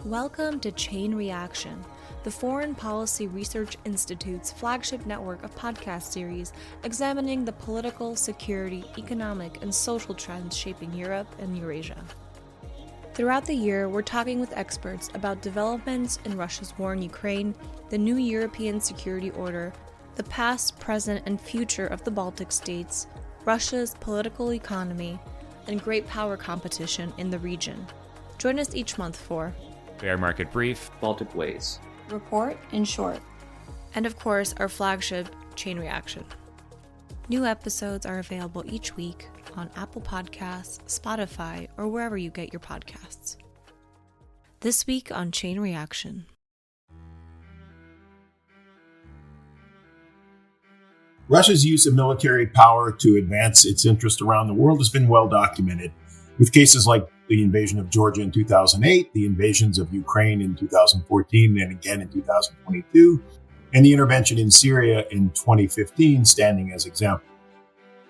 Welcome to Chain Reaction, the Foreign Policy Research Institute's flagship network of podcast series examining the political, security, economic, and social trends shaping Europe and Eurasia. Throughout the year, we're talking with experts about developments in Russia's war in Ukraine, the new European security order, the past, present, and future of the Baltic states, Russia's political economy, and great power competition in the region. Join us each month for Bear Market Brief, Baltic Ways, Report in Short, and of course, our flagship, Chain Reaction. New episodes are available each week on Apple Podcasts, Spotify, or wherever you get your podcasts. This week on Chain Reaction. Russia's use of military power to advance its interest around the world has been well documented, with cases like the invasion of Georgia in 2008, the invasions of Ukraine in 2014 and again in 2022, and the intervention in Syria in 2015 standing as example.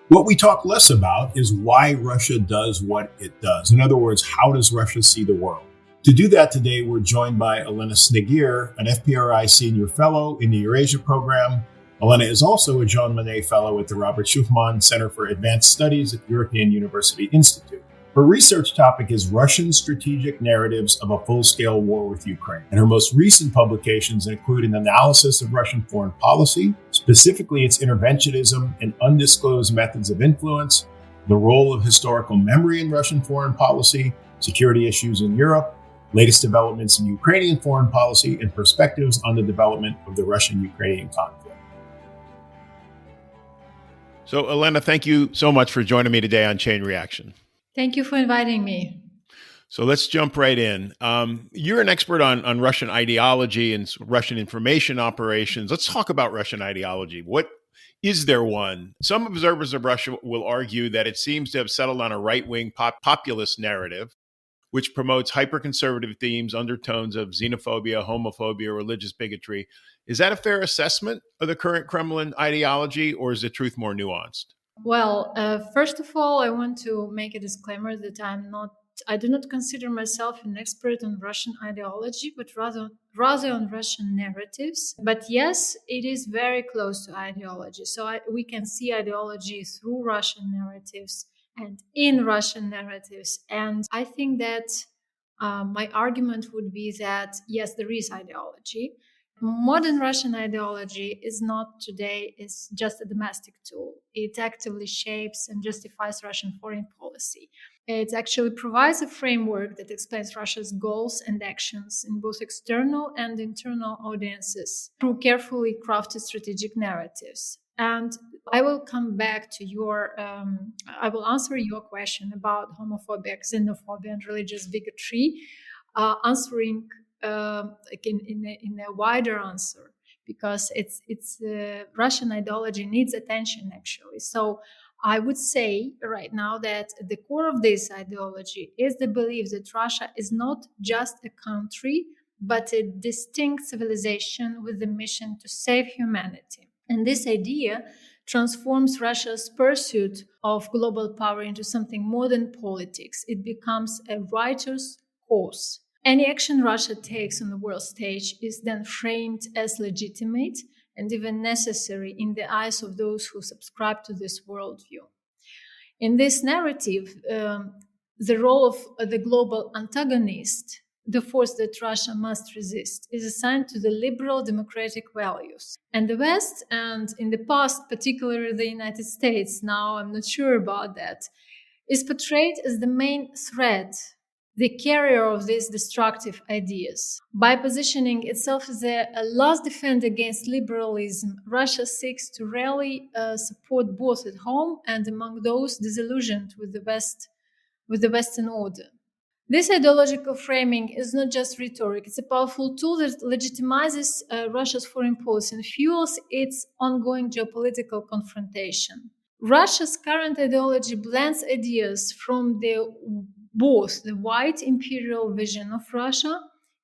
What we talk less about is why Russia does what it does. In other words, how does Russia see the world? To do that today, we're joined by Elena Snegir, an FPRI Senior Fellow in the Eurasia Program. Elena is also a Jean Monnet Fellow at the Robert Schuchman Center for Advanced Studies at the European University Institute. Her research topic is Russian strategic narratives of a full-scale war with Ukraine. And her most recent publications include an analysis of Russian foreign policy, specifically its interventionism and undisclosed methods of influence, the role of historical memory in Russian foreign policy, security issues in Europe, latest developments in Ukrainian foreign policy, and perspectives on the development of the Russian-Ukrainian conflict. So, Elena, thank you so much for joining me today on Chain Reaction. Thank you for inviting me. So let's jump right in. You're an expert on Russian ideology and Russian information operations. Let's talk about Russian ideology. What is there one? Some observers of Russia will argue that it seems to have settled on a right-wing populist narrative, which promotes hyper-conservative themes, undertones of xenophobia, homophobia, religious bigotry. Is that a fair assessment of the current Kremlin ideology, or is the truth more nuanced? Well, first of all, I want to make a disclaimer that I do not consider myself an expert on Russian ideology, but rather on Russian narratives. But yes, it is very close to ideology. So we can see ideology through Russian narratives and in Russian narratives. And I think that my argument would be that, yes, there is ideology. Modern Russian ideology is just a domestic tool. It actively shapes and justifies Russian foreign policy. It actually provides a framework that explains Russia's goals and actions in both external and internal audiences through carefully crafted strategic narratives. And I will come back to I will answer your question about homophobia, xenophobia, and religious bigotry, answering in a wider answer, because it's Russian ideology needs attention actually. So I would say right now that at the core of this ideology is the belief that Russia is not just a country, but a distinct civilization with the mission to save humanity. And this idea transforms Russia's pursuit of global power into something more than politics. It becomes a righteous cause. Any action Russia takes on the world stage is then framed as legitimate and even necessary in the eyes of those who subscribe to this worldview. In this narrative, the role of the global antagonist, the force that Russia must resist, is assigned to the liberal democratic values. And the West, and in the past, particularly the United States, now I'm not sure about that, is portrayed as the main threat, the carrier of these destructive ideas. By positioning itself as a last defense against liberalism, Russia seeks to rally support both at home and among those disillusioned with the Western order. This ideological framing is not just rhetoric, it's a powerful tool that legitimizes Russia's foreign policy and fuels its ongoing geopolitical confrontation. Russia's current ideology blends ideas from both the white imperial vision of Russia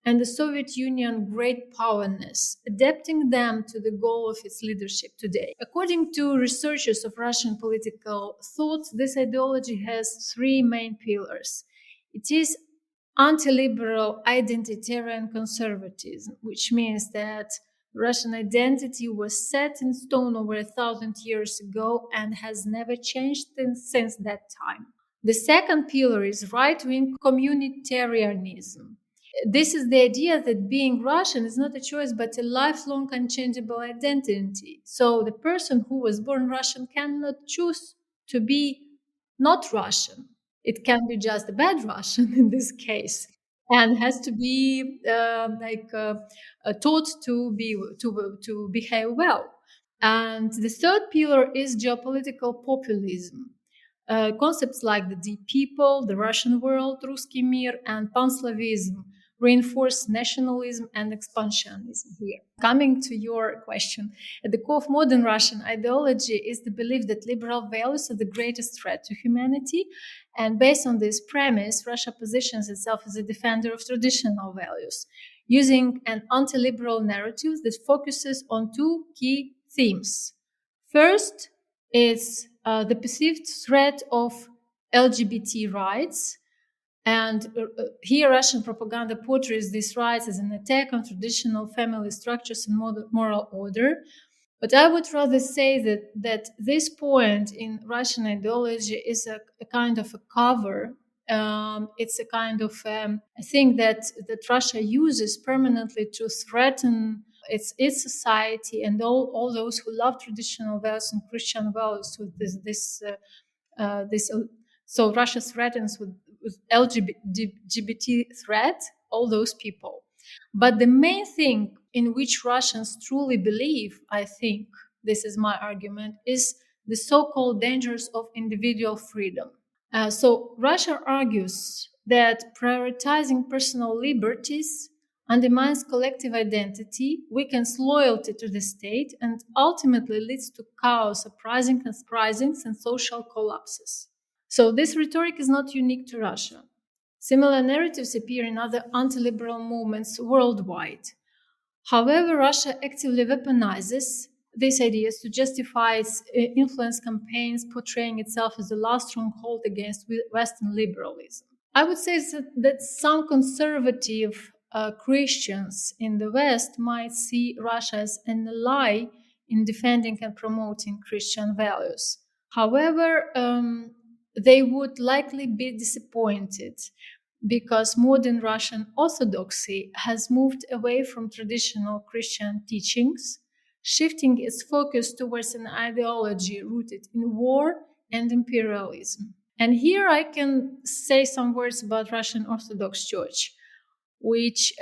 and the Soviet Union great powerness, adapting them to the goal of its leadership today. According to researchers of Russian political thought, this ideology has three main pillars. It is anti-liberal identitarian conservatism, which means that Russian identity was set in stone over 1,000 years ago and has never changed since that time. The second pillar is right-wing communitarianism. This is the idea that being Russian is not a choice but a lifelong unchangeable identity. So the person who was born Russian cannot choose to be not Russian. It can be just a bad Russian in this case, and has to be taught to behave well. And the third pillar is geopolitical populism. Concepts like the deep people, the Russian world, Ruski Mir, and Panslavism reinforce nationalism and expansionism here. Coming to your question, at the core of modern Russian ideology is the belief that liberal values are the greatest threat to humanity. And based on this premise, Russia positions itself as a defender of traditional values, using an anti-liberal narrative that focuses on two key themes. First, is the perceived threat of LGBT rights. And here Russian propaganda portrays these rights as an attack on traditional family structures and moral order. But I would rather say that this point in Russian ideology is a kind of a cover. It's a kind of a thing that Russia uses permanently to threaten its society and all those who love traditional values and Christian values with this. So Russia threatens with LGBT threat all those people. But the main thing in which Russians truly believe, I think, this is my argument, is the so-called dangers of individual freedom. So Russia argues that prioritizing personal liberties undermines collective identity, weakens loyalty to the state, and ultimately leads to chaos, uprisings, and social collapses. So this rhetoric is not unique to Russia. Similar narratives appear in other anti-liberal movements worldwide. However, Russia actively weaponizes these ideas to justify its influence campaigns, portraying itself as the last stronghold against Western liberalism. I would say that some conservative Christians in the West might see Russia as an ally in defending and promoting Christian values. However, they would likely be disappointed because modern Russian Orthodoxy has moved away from traditional Christian teachings, shifting its focus towards an ideology rooted in war and imperialism. And here I can say some words about Russian Orthodox Church, which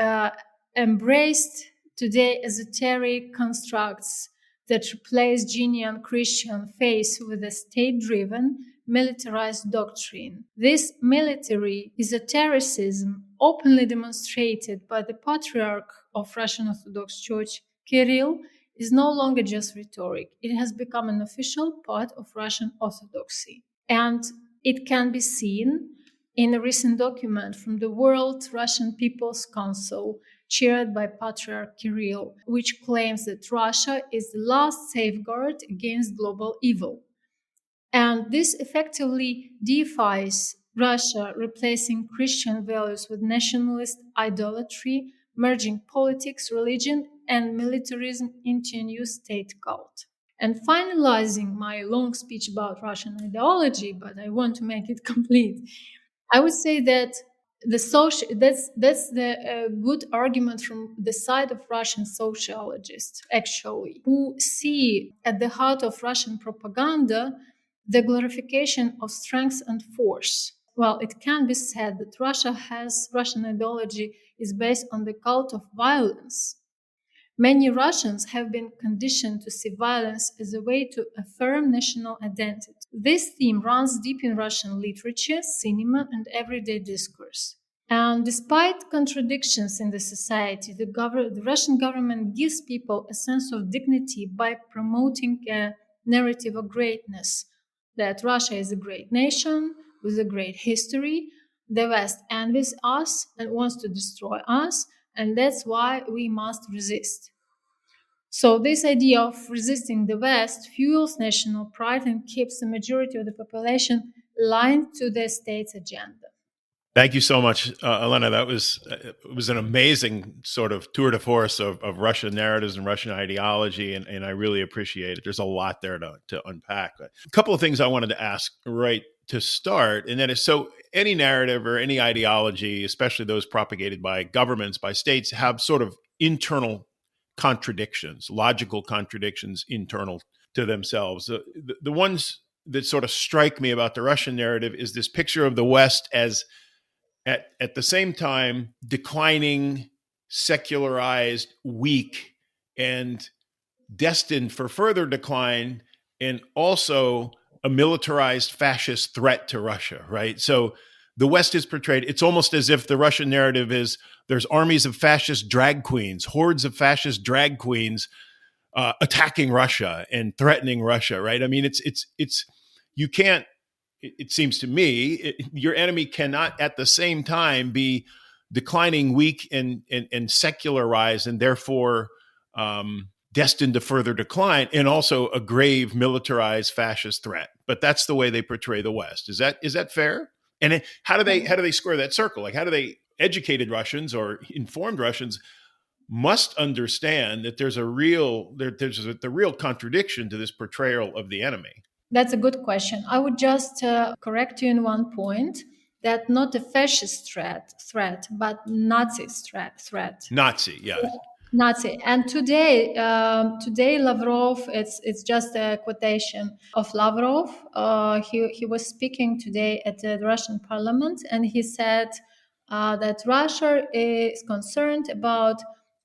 embraced today esoteric constructs that replace genuine Christian faith with a state-driven, militarized doctrine. This military esotericism, openly demonstrated by the Patriarch of Russian Orthodox Church, Kirill, is no longer just rhetoric. It has become an official part of Russian Orthodoxy. And it can be seen in a recent document from the World Russian People's Council, chaired by Patriarch Kirill, which claims that Russia is the last safeguard against global evil. And this effectively deifies Russia, replacing Christian values with nationalist idolatry, merging politics, religion, and militarism into a new state cult. And finalizing my long speech about Russian ideology, but I want to make it complete, I would say that that's the good argument from the side of Russian sociologists, actually, who see at the heart of Russian propaganda the glorification of strength and force. Well, it can be said that Russian ideology is based on the cult of violence. Many Russians have been conditioned to see violence as a way to affirm national identity. This theme runs deep in Russian literature, cinema, and everyday discourse. And despite contradictions in the society, the Russian government gives people a sense of dignity by promoting a narrative of greatness, that Russia is a great nation with a great history. The West envies us and wants to destroy us, and that's why we must resist. So this idea of resisting the West fuels national pride and keeps the majority of the population aligned to the state's agenda. Thank you so much, Elena. That was it was an amazing sort of tour de force of Russian narratives and Russian ideology, and I really appreciate it. There's a lot there to unpack. A couple of things I wanted to ask right to start, and that is so any narrative or any ideology, especially those propagated by governments, by states, have sort of internal contradictions, logical contradictions internal to themselves. The ones that sort of strike me about the Russian narrative is this picture of the West as at the same time declining, secularized, weak, and destined for further decline, and also a militarized fascist threat to Russia, right? So the West is portrayed, it's almost as if the Russian narrative is there's armies of fascist drag queens, hordes of fascist drag queens attacking Russia and threatening Russia, right? I mean, it's you can't, it seems to me, your enemy cannot at the same time be declining, weak, and secularized, and therefore destined to further decline, and also a grave militarized fascist threat. But that's the way they portray the West. Is that fair? And how do they square that circle? Like, how do they educated Russians or informed Russians must understand that there's the real contradiction to this portrayal of the enemy? That's a good question. I would just correct you in one point that not a fascist threat, but Nazi threat. Nazi, yes. Nazi. And today Lavrov, it's just a quotation of Lavrov. He was speaking today at the Russian parliament, and he said that Russia is concerned about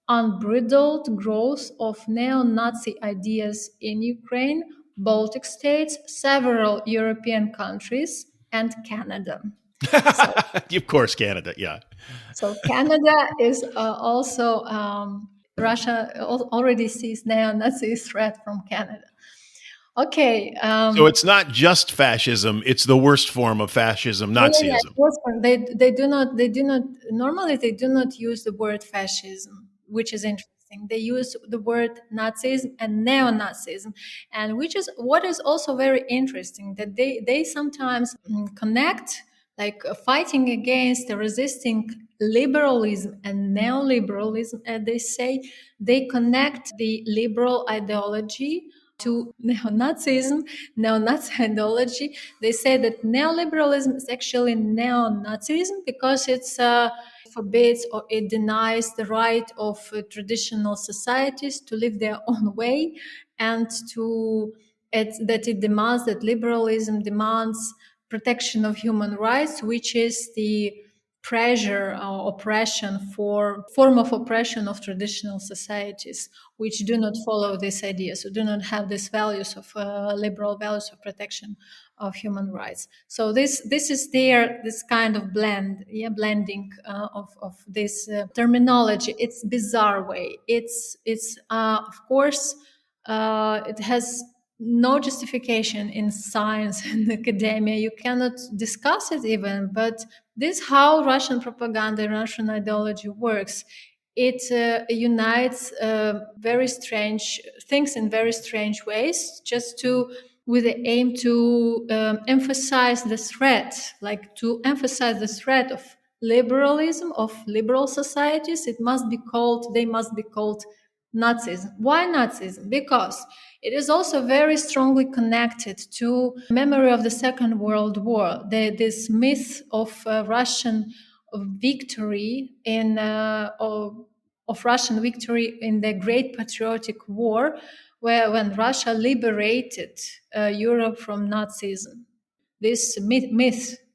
unbridled growth of neo-Nazi ideas in Ukraine, Baltic states, several European countries, and Canada. So, of course, Canada, yeah. so Canada is also Russia already sees neo-Nazi threat from Canada. Okay. So it's not just fascism; it's the worst form of fascism, Nazism. They do not normally they do not use the word fascism, which is interesting. They use the word Nazism and neo-Nazism, and which is what is also very interesting that they sometimes connect like fighting against the resisting liberalism and neoliberalism, and they say they connect the liberal ideology to Nazi ideology. They say that neoliberalism is actually neo-Nazism because it's forbids or it denies the right of traditional societies to live their own way, and that it demands that liberalism demands protection of human rights, which is the pressure or oppression form of oppression of traditional societies which do not follow these ideas, who do not have these values of liberal values of protection of human rights. So this is this kind of blending of this terminology. It's bizarre way. It's of course it has no justification in science and academia. You cannot discuss it even, but this is how Russian propaganda and Russian ideology works. It unites very strange things in very strange ways, just with the aim to emphasize the threat, like to emphasize the threat of liberalism, of liberal societies. They must be called Nazism. Why Nazism? Because it is also very strongly connected to memory of the Second World War. This myth of Russian victory of Russian victory in the Great Patriotic War, when Russia liberated Europe from Nazism. This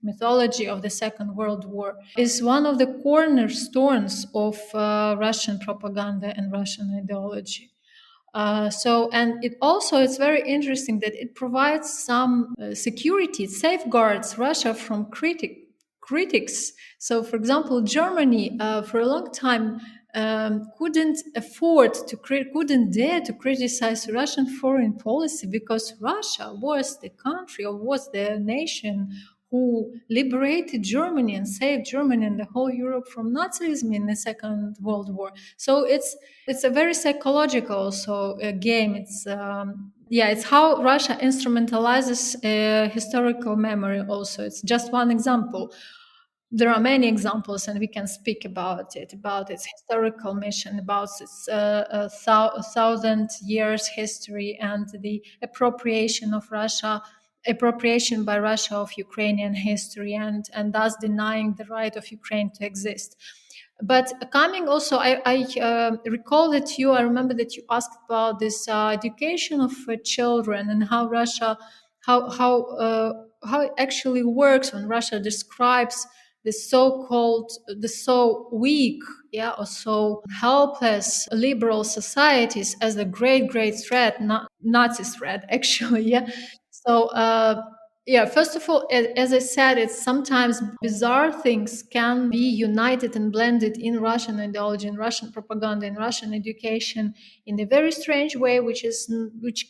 mythology of the Second World War is one of the cornerstones of Russian propaganda and Russian ideology. And it's very interesting that it provides some security, it safeguards Russia from critics. So, for example, Germany for a long time couldn't dare to criticize Russian foreign policy because Russia was the country or was the nation who liberated Germany and saved Germany and the whole Europe from Nazism in the Second World War. So it's a very psychological game. It's how Russia instrumentalizes historical memory also. It's just one example. there are many examples, and we can speak about it, about its historical mission, about its 1,000 years history, and the appropriation by Russia of Ukrainian history, and thus denying the right of Ukraine to exist. But coming also, I recall that I remember that you asked about this education of children and how Russia, how it actually works when Russia describes the so weak, or so helpless liberal societies as a great threat, not Nazi threat, actually, So, first of all, as I said, it's sometimes bizarre things can be united and blended in Russian ideology, in Russian propaganda, in Russian education in a very strange way, which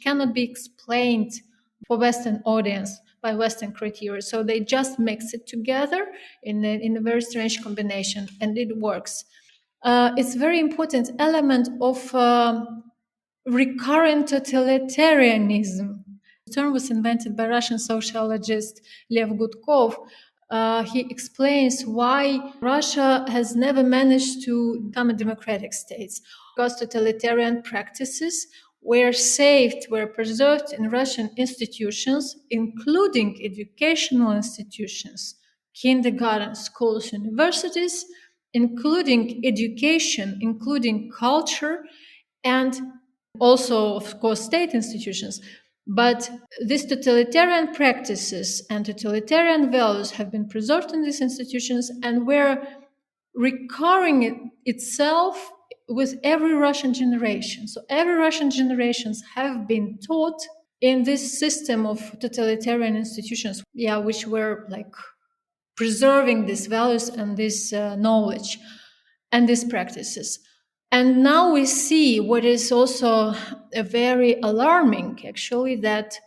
cannot be explained for Western audience by Western criteria. So they just mix it together in a very strange combination, and it works. It's a very important element of recurrent totalitarianism. The term was invented by Russian sociologist Lev Gudkov. He explains why Russia has never managed to become a democratic state, because totalitarian practices were preserved in Russian institutions, including educational institutions, kindergarten, schools, universities, including education, including culture, and also, of course, state institutions. But these totalitarian practices and totalitarian values have been preserved in these institutions and were recurring itself with every Russian generation. So every Russian generations have been taught in this system of totalitarian institutions, which were like preserving these values and this knowledge and these practices. And now we see what is also a very alarming, actually, that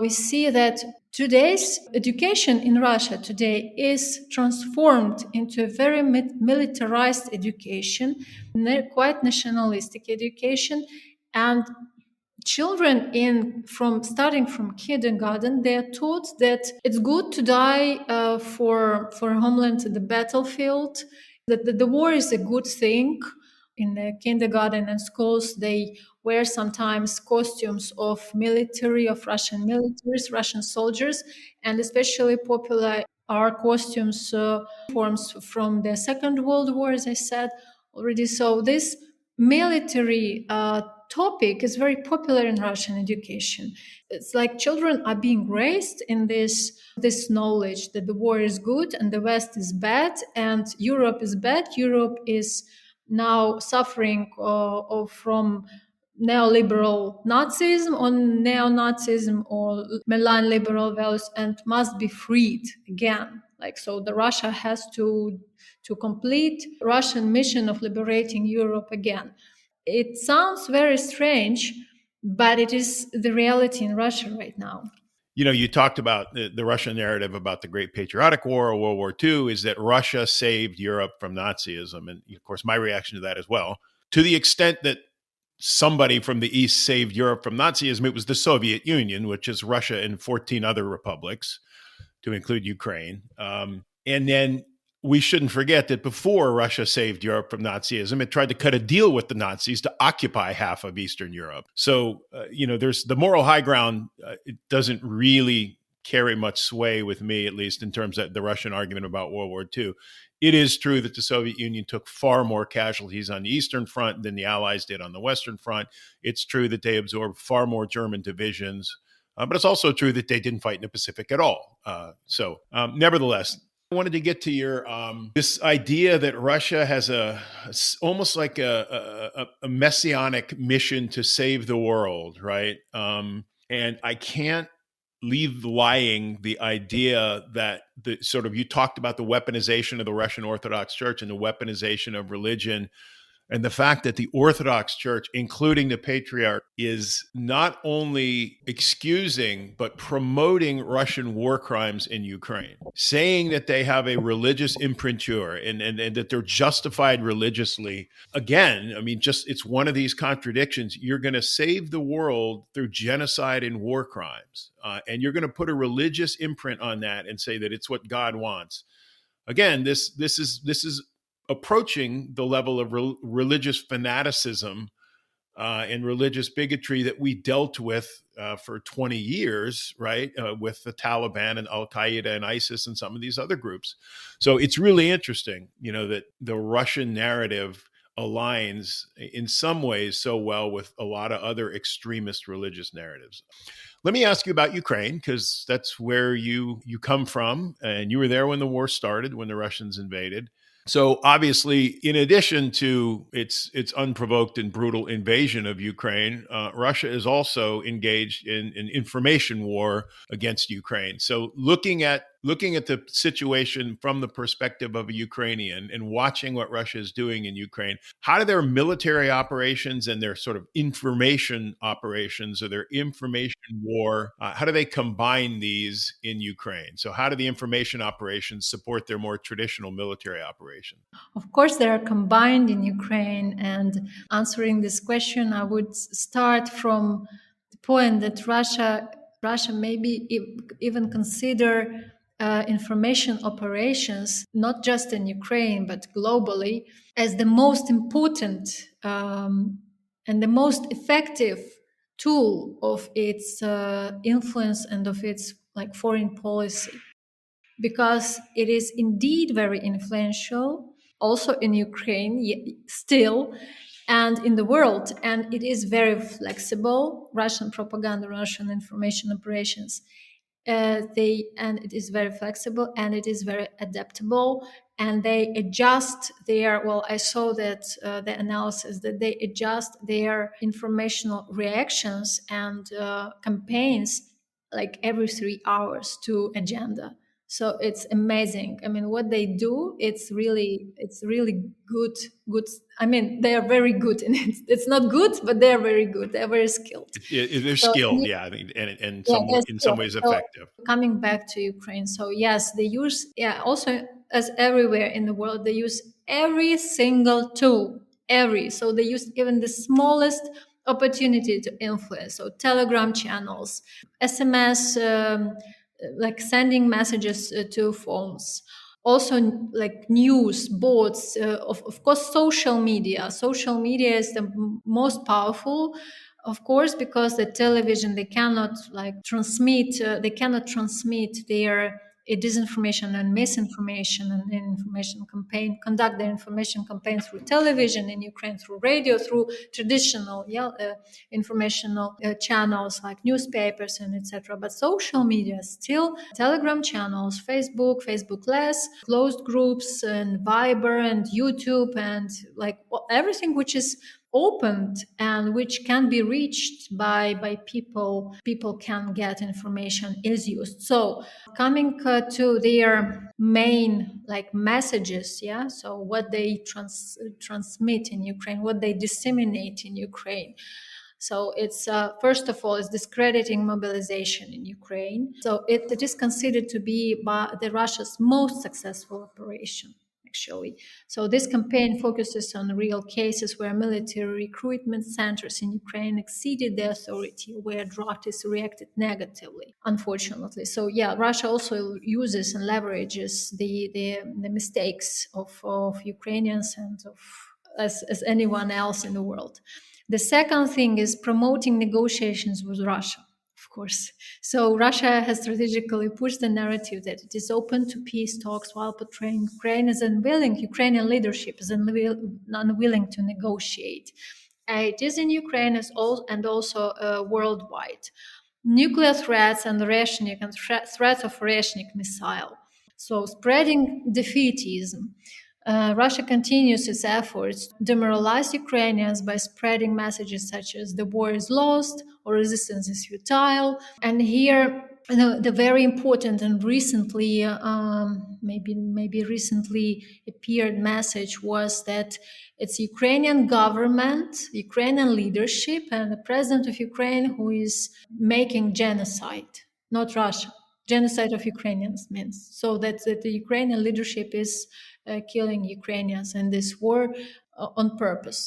we see that today's education in Russia today is transformed into a very militarized education, quite nationalistic education, and children starting from kindergarten, they are taught that it's good to die for homeland in the battlefield, that the war is a good thing. In the kindergarten and schools, they wear sometimes costumes of Russian militaries, Russian soldiers, and especially popular are costumes, forms from the Second World War, as I said already. So this military topic is very popular in Russian education. It's like children are being raised in this knowledge that the war is good and the West is bad and Europe is bad. Europe is now suffering from neoliberal Nazism or neo-Nazism or malign liberal values and must be freed again. So the Russia has to complete Russian mission of liberating Europe again. It sounds very strange, but it is the reality in Russia right now. You talked about the Russian narrative about the Great Patriotic War or World War II is that Russia saved Europe from Nazism. And of course, my reaction to that as well. To the extent that somebody from the East saved Europe from Nazism, it was the Soviet Union, which is Russia and 14 other republics, to include Ukraine. And then we shouldn't forget that before Russia saved Europe from Nazism, it tried to cut a deal with the Nazis to occupy half of Eastern Europe. So, there's the moral high ground. It doesn't really carry much sway with me, at least in terms of the Russian argument about World War II. It is true that the Soviet Union took far more casualties on the Eastern Front than the Allies did on the Western Front. It's true that they absorbed far more German divisions, but it's also true that they didn't fight in the Pacific at all. Nevertheless, I wanted to get to your this idea that Russia has almost like a messianic mission to save the world, right? And I can't leave lying the idea that you talked about the weaponization of the Russian Orthodox Church and the weaponization of religion. And the fact that the Orthodox Church, including the Patriarch, is not only excusing, but promoting Russian war crimes in Ukraine, saying that they have a religious imprimatur and that they're justified religiously. Again, it's one of these contradictions. You're going to save the world through genocide and war crimes, and you're going to put a religious imprint on that and say that it's what God wants. again, this is approaching the level of religious fanaticism and religious bigotry that we dealt with for 20 years, right? With the Taliban and Al Qaeda and ISIS and some of these other groups. So it's really interesting, that the Russian narrative aligns in some ways so well with a lot of other extremist religious narratives. Let me ask you about Ukraine, because that's where you come from, and you were there when the war started, when the Russians invaded. So obviously, in addition to its unprovoked and brutal invasion of Ukraine, Russia is also engaged in an information war against Ukraine. So looking at the situation from the perspective of a Ukrainian and watching what Russia is doing in Ukraine, how do their military operations and their sort of information operations or their information war, how do they combine these in Ukraine? So how do the information operations support their more traditional military operations? Of course, they are combined in Ukraine. And answering this question, I would start from the point that Russia maybe even consider information operations, not just in Ukraine, but globally, as the most important and the most effective tool of its influence and of its foreign policy, because it is indeed very influential also in Ukraine still and in the world, and it is very flexible. Russian propaganda, Russian information operations, it is very flexible and it is very adaptable, and they adjust their, I saw that the analysis that they adjust their informational reactions and campaigns like every 3 hours to agenda. So it's amazing. I mean, what they do, it's really good. I mean, they are very good in it. It's not good, but they are very good. They're very skilled. They're skilled, yeah, I mean, and in some ways effective. So, coming back to Ukraine, so yes, they use, also as everywhere in the world, they use every single tool, so they use even the smallest opportunity to influence. So Telegram channels, SMS, like sending messages to phones, also like news boards, of course social media is the most powerful, of course, because the television, they cannot transmit their disinformation and misinformation and information campaign, conduct their information campaign through television in Ukraine, through radio, through traditional informational channels like newspapers and etc. But social media still, Telegram channels, Facebook less, closed groups and Viber and YouTube and everything which is opened and which can be reached by people can get information is used. So coming to their main messages, so what they transmit in Ukraine, what they disseminate in Ukraine. So it's first of all, is discrediting mobilization in Ukraine. So it is considered to be the Russia's most successful operation, actually. So this campaign focuses on real cases where military recruitment centers in Ukraine exceeded the authority, where draftists reacted negatively, unfortunately. So Russia also uses and leverages the mistakes of Ukrainians and of as anyone else in the world. The second thing is promoting negotiations with Russia, of course. So Russia has strategically pushed the narrative that it is open to peace talks while portraying Ukrainian leadership is unwilling to negotiate. It is in Ukraine and also worldwide. Nuclear threats and threats of rationing missile. So spreading defeatism. Russia continues its efforts to demoralize Ukrainians by spreading messages such as the war is lost or resistance is futile. And here, the very important and recently, maybe recently appeared message was that it's Ukrainian government, Ukrainian leadership, and the president of Ukraine who is making genocide, not Russia. Genocide of Ukrainians means so that the Ukrainian leadership is killing Ukrainians in this war on purpose.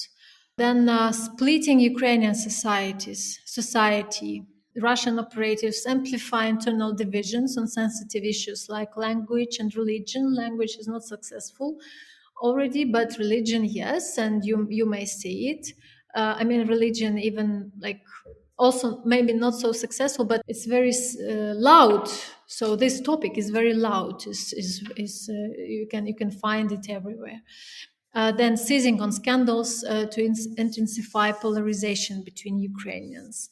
Then splitting Ukrainian society. Russian operatives amplify internal divisions on sensitive issues like language and religion. Language is not successful already, but religion, yes, and you may see it. Religion even like also maybe not so successful, but it's very loud. So this topic is very loud. You can find it everywhere. Then seizing on scandals to intensify polarization between Ukrainians.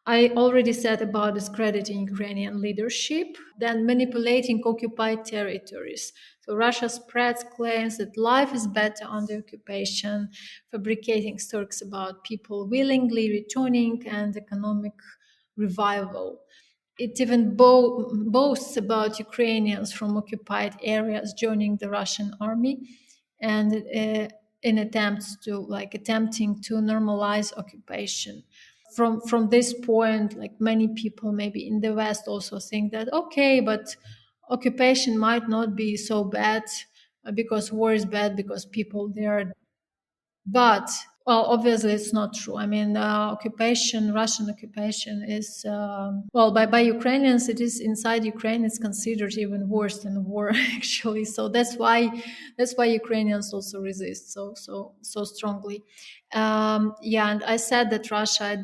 I already said about discrediting Ukrainian leadership, then manipulating occupied territories. So Russia spreads claims that life is better under occupation, fabricating stories about people willingly returning and economic revival. It even boasts about Ukrainians from occupied areas joining the Russian army, and in attempting to normalize occupation. From this point, like many people maybe in the West also think that okay, but occupation might not be so bad because war is bad because people there. But well, obviously it's not true. Russian occupation is by Ukrainians. It is inside Ukraine. It's considered even worse than war, actually. So that's why Ukrainians also resist so strongly. And I said that Russia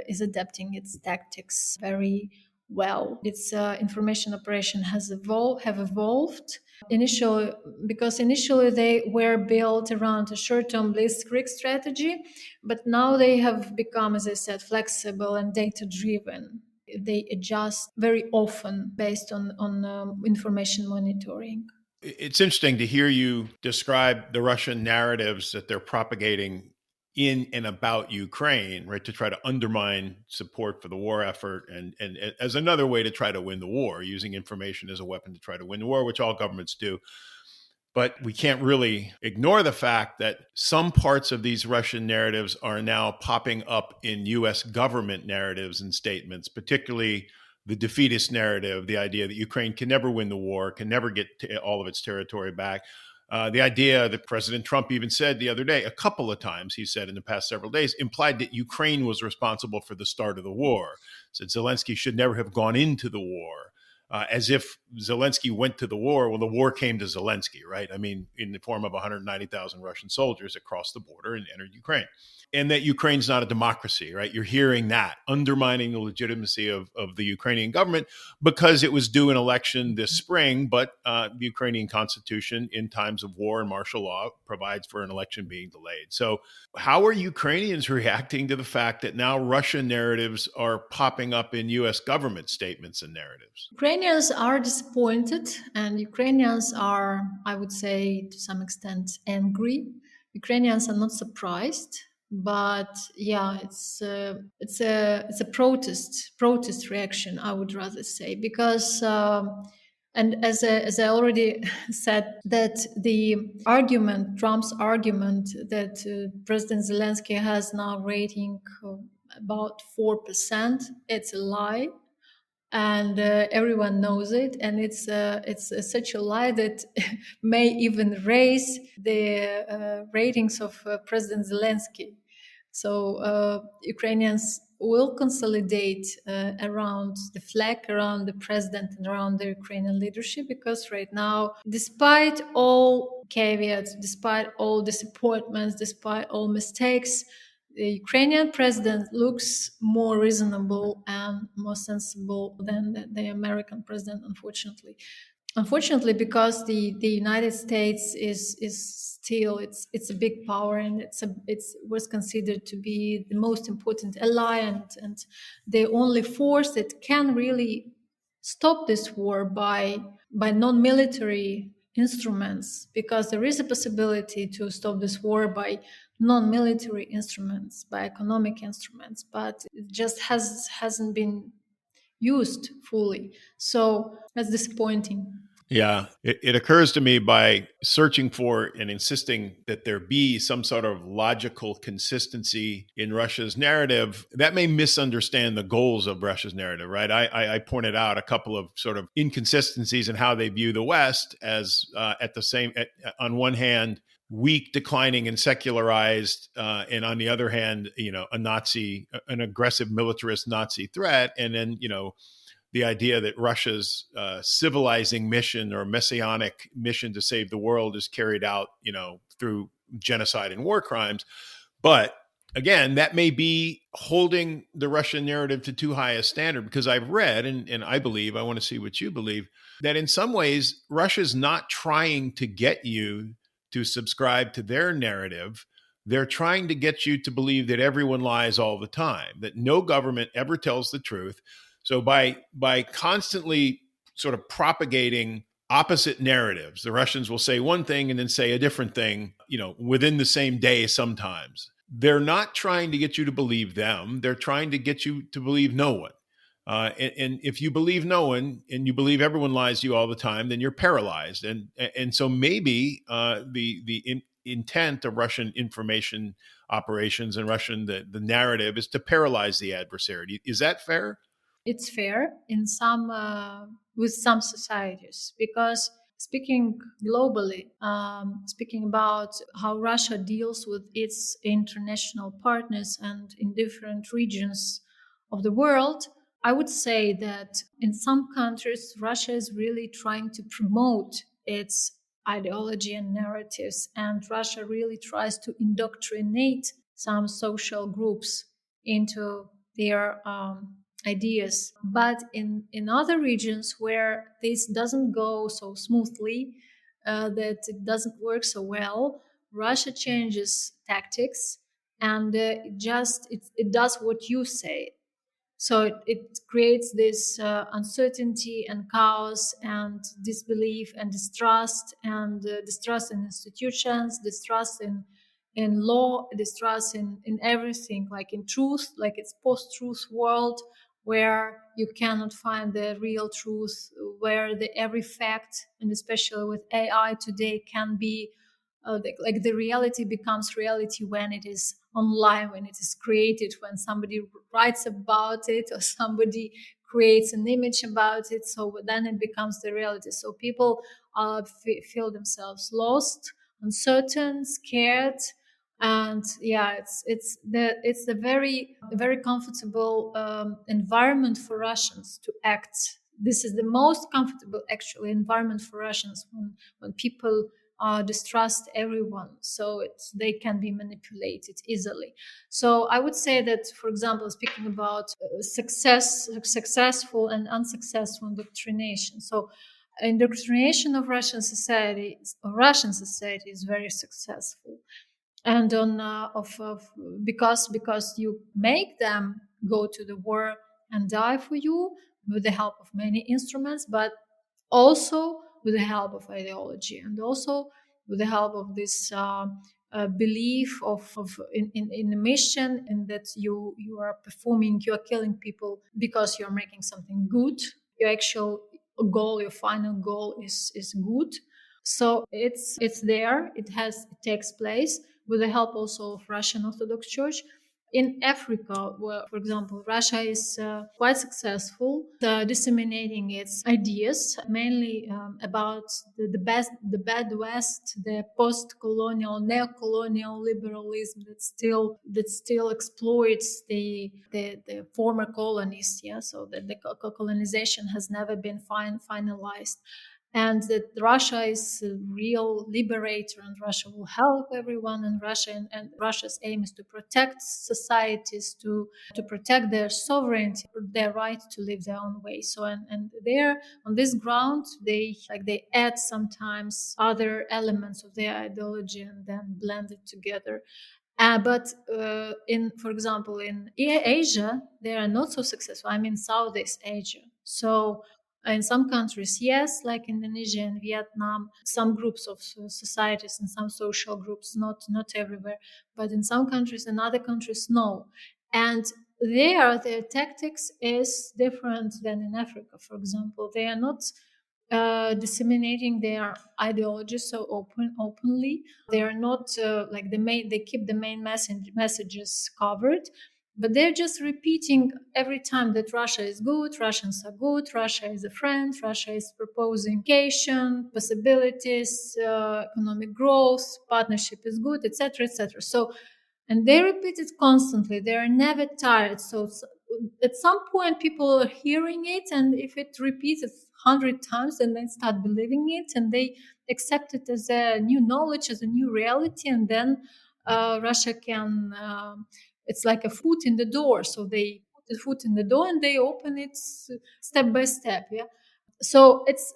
is adapting its tactics very well. Its information operation have evolved initially they were built around a short-term blitzkrieg strategy, but now they have become, as I said, flexible and data-driven. They adjust very often based on information monitoring. It's interesting to hear you describe the Russian narratives that they're propagating in and about Ukraine, right, to try to undermine support for the war effort and as another way to try to win the war, using information as a weapon to try to win the war, which all governments do. But we can't really ignore the fact that some parts of these Russian narratives are now popping up in U.S. government narratives and statements, particularly the defeatist narrative, the idea that Ukraine can never win the war, can never get all of its territory back. The idea that President Trump even said the other day, a couple of times, he said in the past several days, implied that Ukraine was responsible for the start of the war. Said Zelensky should never have gone into the war. As if Zelensky went to the war. Well, the war came to Zelensky, right? I mean, in the form of 190,000 Russian soldiers that crossed the border and entered Ukraine. And that Ukraine's not a democracy, right? You're hearing that, undermining the legitimacy of the Ukrainian government because it was due an election this spring, but the Ukrainian constitution in times of war and martial law provides for an election being delayed. So how are Ukrainians reacting to the fact that now Russian narratives are popping up in U.S. government statements and narratives? Ukrainians are disappointed, and Ukrainians are, I would say, to some extent angry. Ukrainians are not surprised. But yeah, it's a protest reaction, I would rather say, because and as I already said, that Trump's argument that President Zelensky has now rating about 4%, it's a lie. And everyone knows it, and it's such a lie that may even raise the ratings of President Zelensky. So Ukrainians will consolidate around the flag, around the president, and around the Ukrainian leadership, because right now, despite all caveats, despite all disappointments, despite all mistakes, the Ukrainian president looks more reasonable and more sensible than the American president, unfortunately. Unfortunately, because the United States is still it's a big power, and it was considered to be the most important ally and the only force that can really stop this war by non-military instruments, because there is a possibility to stop this war by non-military instruments, by economic instruments, but it just hasn't been used fully. So that's disappointing. Yeah, it occurs to me by searching for and insisting that there be some sort of logical consistency in Russia's narrative, that may misunderstand the goals of Russia's narrative, right? I pointed out a couple of sort of inconsistencies in how they view the West as on one hand, weak, declining, and secularized, and on the other hand, an aggressive militarist Nazi threat, and then the idea that Russia's civilizing mission or messianic mission to save the world is carried out, through genocide and war crimes. But again, that may be holding the Russian narrative to too high a standard, because I've read, and I believe, I want to see what you believe, that in some ways, Russia's not trying to get you to subscribe to their narrative. They're trying to get you to believe that everyone lies all the time, that no government ever tells the truth. So by constantly sort of propagating opposite narratives, the Russians will say one thing and then say a different thing, within the same day sometimes. They're not trying to get you to believe them. They're trying to get you to believe no one. And if you believe no one and you believe everyone lies to you all the time, then you're paralyzed. And so maybe the intent of Russian information operations and the narrative is to paralyze the adversary. Is that fair? It's fair in some with some societies, because speaking globally, speaking about how Russia deals with its international partners and in different regions of the world, I would say that in some countries, Russia is really trying to promote its ideology and narratives, and Russia really tries to indoctrinate some social groups into their ideas. But in other regions where this doesn't go so smoothly, that it doesn't work so well, Russia changes tactics, and it does what you say. So it creates this uncertainty and chaos and disbelief and distrust in institutions, distrust in law, distrust in everything, like in truth, like it's post-truth world where you cannot find the real truth, where every fact, and especially with AI today, can be like the reality becomes reality when it is online, when it is created, when somebody writes about it or somebody creates an image about it. So then it becomes the reality. So people feel themselves lost, uncertain, scared. And yeah, it's a very comfortable environment for Russians to act. This is the most comfortable actually environment for Russians when people distrust everyone, so they can be manipulated easily. So I would say that, for example, speaking about successful and unsuccessful indoctrination. So indoctrination of Russian society is very successful, and because you make them go to the war and die for you with the help of many instruments, but also with the help of ideology, and also with the help of this belief in a mission, and that you are performing, you are killing people because you're making something good. Your actual goal, your final goal is good. So it's there. It takes place with the help also of Russian Orthodox Church. In Africa, where, for example, Russia is quite successful disseminating its ideas, mainly about the bad West, the post-colonial, neo-colonial liberalism that still exploits the former colonies. Yeah, so that the colonization has never been finalized. And that Russia is a real liberator, and Russia will help everyone. And Russia's aim is to protect societies, to protect their sovereignty, their right to live their own way. So and there on this ground, they add sometimes other elements of their ideology and then blend it together. But for example, in Asia, they are not so successful. I mean, Southeast Asia. So in some countries, yes, like Indonesia and Vietnam, some groups of societies and some social groups, not everywhere, but in some countries and other countries, no. And their tactics is different than in Africa, for example. They are not disseminating their ideology so openly. They are not they keep the main messages covered, But they're just repeating every time that Russia is good, Russians are good, Russia is a friend, Russia is proposing education, possibilities, economic growth, partnership is good, etc., etc. So, and they repeat it constantly. They are never tired. So at some point, people are hearing it, and if it repeats 100 times, then they start believing it, and they accept it as a new knowledge, as a new reality, and then Russia can. It's like a foot in the door. So they put the foot in the door and they open it step by step. Yeah. So it's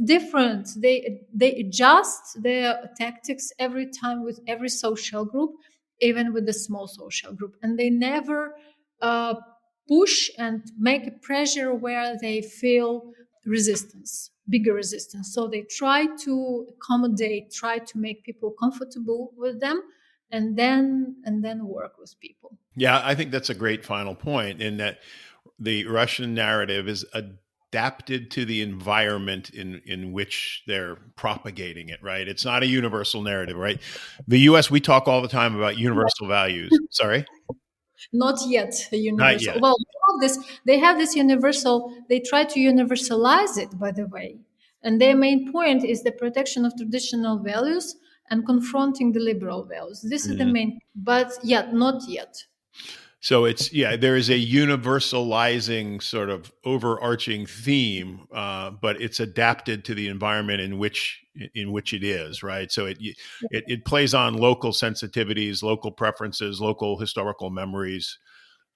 different. They adjust their tactics every time with every social group, even with the small social group, and they never uh, push and make a pressure where they feel resistance, bigger resistance. So they try to accommodate, try to make people comfortable with them, and then work with people. Yeah, I think that's a great final point in that the Russian narrative is adapted to the environment in which they're propagating it, right? It's not a universal narrative, right? The US, we talk all the time about universal values. Sorry? Not yet Not universal. yet. Well, they have this universal, they try to universalize it, by the way. And their main point is the protection of traditional values and confronting the liberal values. This is the main, but yet, not yet. So there is a universalizing sort of overarching theme, but it's adapted to the environment in which it is, right? So it plays on local sensitivities, local preferences, local historical memories.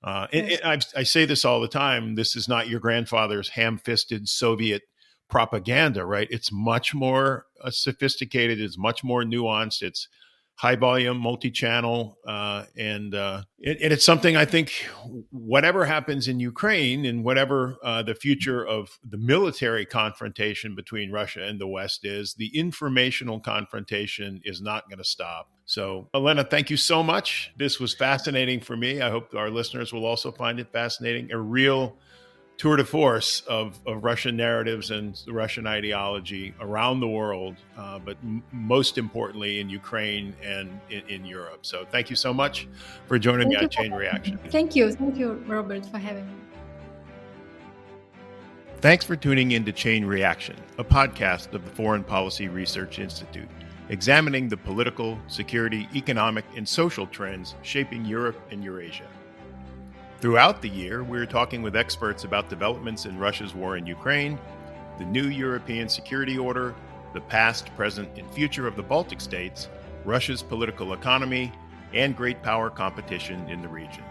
I say this all the time. This is not your grandfather's ham-fisted Soviet propaganda, right? It's much more sophisticated. It's much more nuanced. It's high volume, multi-channel, and it's something I think whatever happens in Ukraine and whatever the future of the military confrontation between Russia and the West is, the informational confrontation is not going to stop. So, Elena, thank you so much. This was fascinating for me. I hope our listeners will also find it fascinating. A real tour de force of Russian narratives and the Russian ideology around the world, but most importantly in Ukraine and in Europe. So thank you so much for joining me on Chain Reaction. Thank you, Robert, for having me. Thanks for tuning in to Chain Reaction, a podcast of the Foreign Policy Research Institute, examining the political, security, economic, and social trends shaping Europe and Eurasia. Throughout the year, we're talking with experts about developments in Russia's war in Ukraine, the new European security order, the past, present, and future of the Baltic states, Russia's political economy, and great power competition in the region.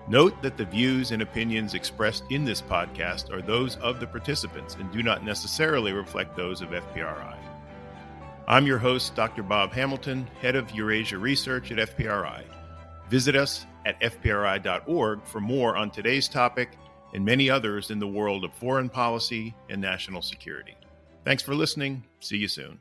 Note that the views and opinions expressed in this podcast are those of the participants and do not necessarily reflect those of FPRI. I'm your host, Dr. Bob Hamilton, Head of Eurasia Research at FPRI. Visit us at fpri.org for more on today's topic and many others in the world of foreign policy and national security. Thanks for listening. See you soon.